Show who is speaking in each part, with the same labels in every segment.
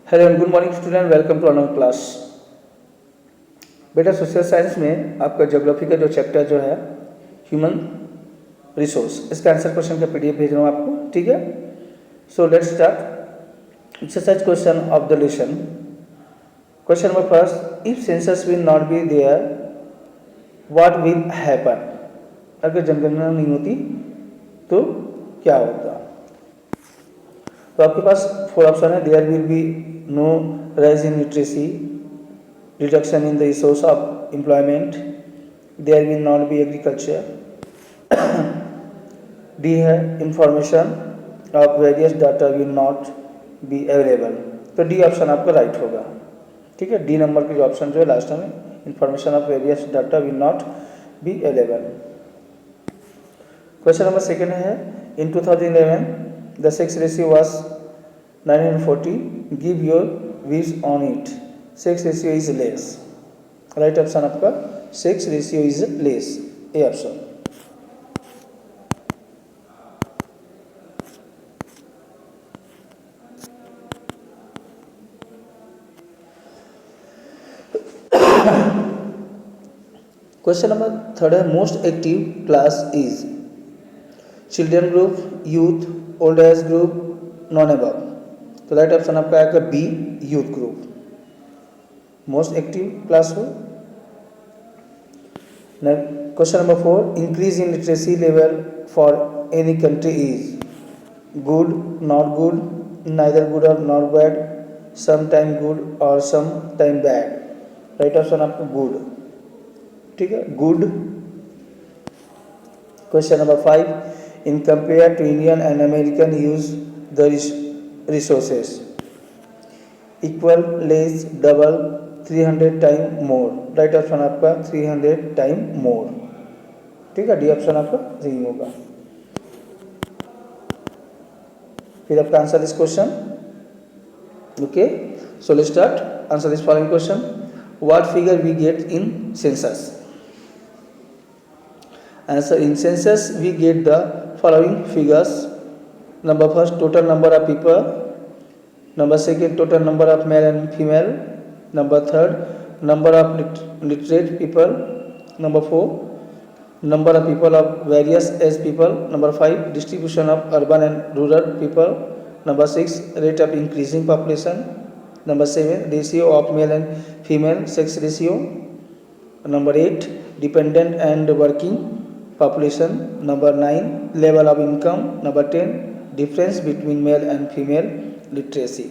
Speaker 1: Hello and good morning student, welcome to another class. बेटा social science में आपका geography का जो चैप्टर जो है ह्यूमन रिसोर्स, इसका आंसर क्वेश्चन का पीडीएफ भेज रहा हूँ आपको, ठीक है। So let's start exercise question of the lesson. Question number first, if census will not be there what will happen. अगर जनगणना नहीं होती तो क्या होता। तो आपके पास फोर ऑप्शन है। There will be no rise in literacy, reduction in the source of employment, there will not be agriculture. D है information of various data will not be available. तो डी ऑप्शन आपका right होगा, ठीक है। D number के जो option जो है लास्ट में, information of various data will not be available. Question number second है, इन 2011 the sex ratio was 940. Give your views on it. Sex ratio is less. Right option आपका sex ratio is less. A option. Question number third है, most active class is children group, youth, old age group, none above. तो right option आपका आएगा B, youth group most active class हो। Question number four, increase in literacy level for any country is good, not good, neither good और not bad, some time good और some time bad. Right option आपका good, ठीक है, good. Question number five, in compare to Indian and American use the resources equal, less, double, 300 time more. Right option आपका 300 time more, ठीक है। D option आपका सही होगा। फिर आपका answer this question, okay. So let's start answer this following question. What figure we get in census. Answer, in census we get the following figures. Number first, total number of people. Number second, total number of male and female. Number third, number of literate people. Number four, number of people of various age people. Number five, distribution of urban and rural people. Number six, rate of increasing population. Number seven, ratio of male and female sex ratio. Number eight, dependent and working population. Number 9, level of income. Number 10, difference between male and female literacy.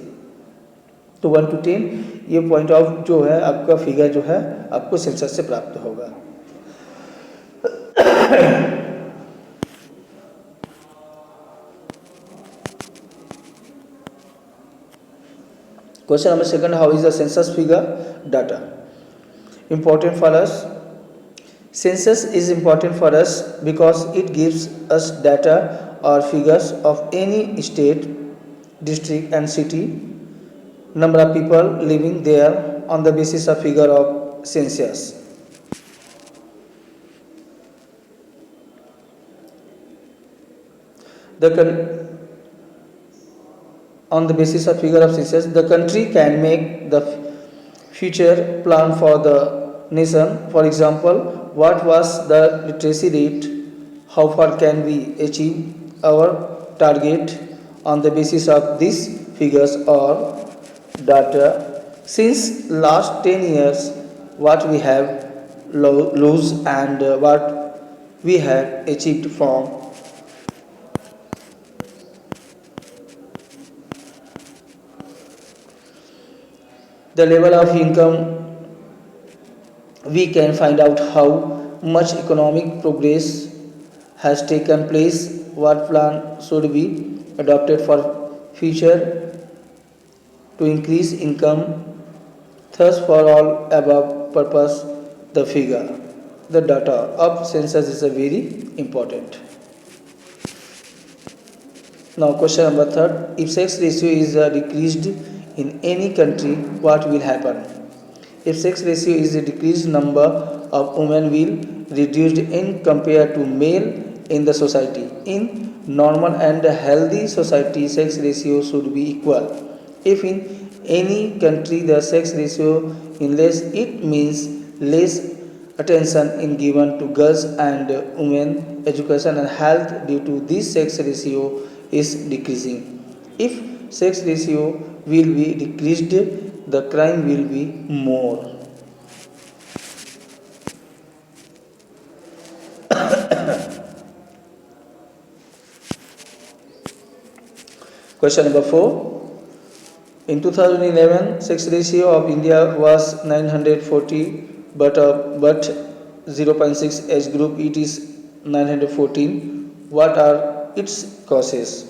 Speaker 1: तो 1 to 10 ये point of जो है आपका figure जो है आपको census से प्राप्त होगा। Question number second, how is the census figure data important for us? Census is important for us because it gives us data or figures of any state, district and city, number of people living there on the basis of figure of census. On the basis of figure of census, the country can make the future plan for the nation. For example, what was the literacy rate, how far can we achieve our target on the basis of these figures or data. Since last 10 years, what we have lose and what we have achieved from the level of income. We can find out how much economic progress has taken place, what plan should be adopted for future to increase income. Thus, for all above purpose, the figure, the data of census is a very important. Now, question number third, if sex ratio is decreased in any country, what will happen? If sex ratio is decreased, number of women will reduced in compared to male in the society. In normal and healthy society, sex ratio should be equal. If in any country the sex ratio is less, it means less attention is given to girls and women education and health due to this sex ratio is decreasing. If sex ratio will be decreased, the crime will be more. Question number 4. In 2011, sex ratio of India was 940, but 0.6 age group it is 914. What are its causes?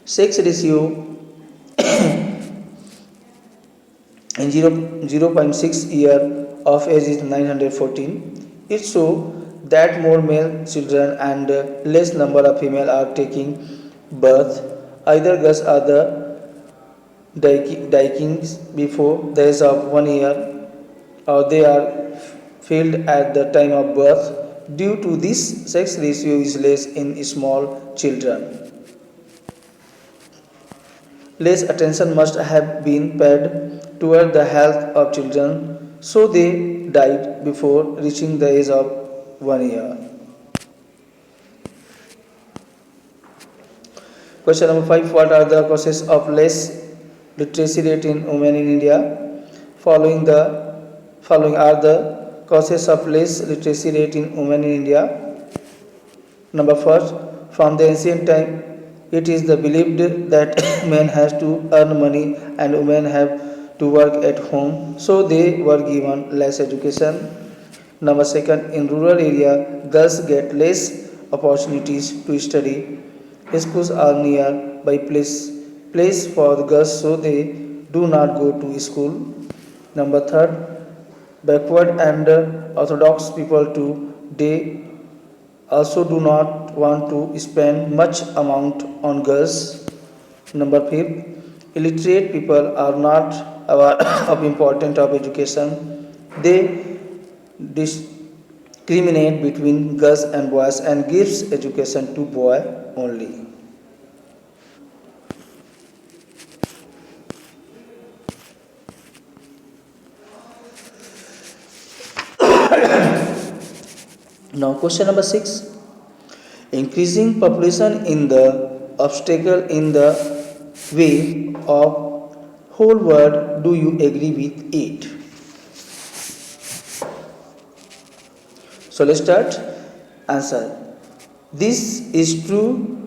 Speaker 1: Sex ratio in 0.6 year of age is 914. It shows that more male children and less number of female are taking birth. Either girls are the dying before the age of 1 year or they are failed at the time of birth. Due to this, sex ratio is less in small children. Less attention must have been paid toward the health of children, so they died before reaching the age of 1 year. Question number 5. What are the causes of less literacy rate in women in India? Following are the causes of less literacy rate in women in India. Number first, from the ancient time, it is the believed that men has to earn money and women have to work at home, so they were given less education. Number second, in rural area, girls get less opportunities to study. Schools are near by place for the girls, so they do not go to school. Number third, backward and orthodox people today also do not want to spend much amount on girls. Number fifth, illiterate people are not aware of importance of education. They discriminate between girls and boys and gives education to boy only. Now question number 6. Increasing population in the obstacle in the way of whole world. Do you agree with it? So let's start. Answer. This is true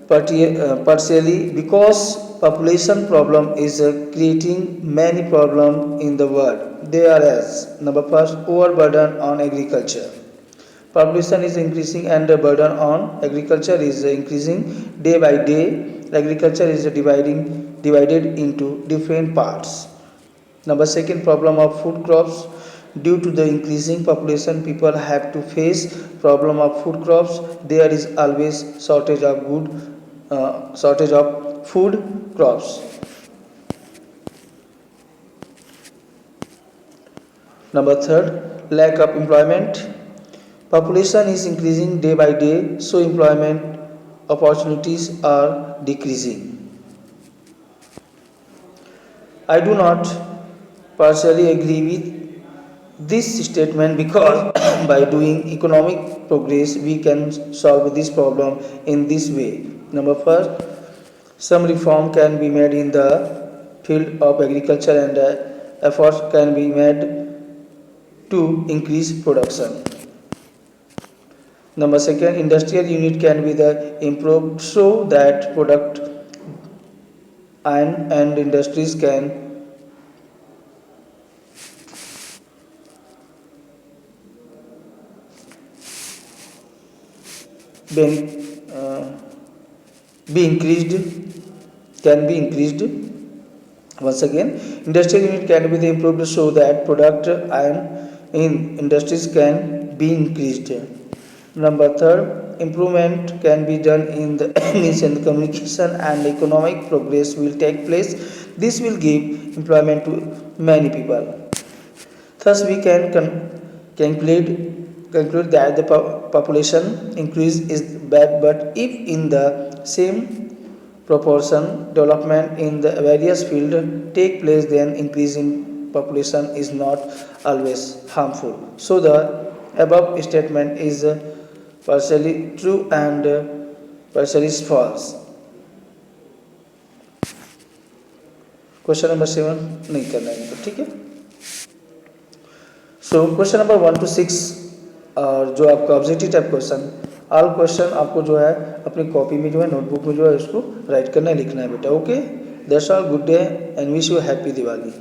Speaker 1: partially because population problem is creating many problems in the world. They are as number first, overburden on agriculture. Population is increasing and the burden on agriculture is increasing day by day. Agriculture is divided into different parts. Number second, problem of food crops. Due to the increasing population, people have to face problem of food crops. There is always shortage of food crops. Number third, lack of employment. Population is increasing day by day, so employment opportunities are decreasing. I do not partially agree with this statement because by doing economic progress we can solve this problem in this way. Number first, some reform can be made in the field of agriculture and efforts can be made to increase production. Number second, industrial unit can be improved so that product and industries can be, uh, be increased can be increased. Once again, industrial unit can be improved so that product and in industries can be increased. Number third, improvement can be done in the means in the communication and economic progress will take place. This will give employment to many people. Thus, we can conclude conclude that the population increase is bad, but if in the same proportion development in the various field take place, then increase in population is not always harmful. So the above statement is partially true and partially false. Question number 7 नहीं करना है इनको, ठीक है। So question number 1 to 6 और जो आपका objective type question, all question आपको जो है अपनी कॉपी में जो है नोटबुक में जो है उसको राइट करना है, लिखना है बेटा। Okay, that's all, good day and wish you happy Diwali.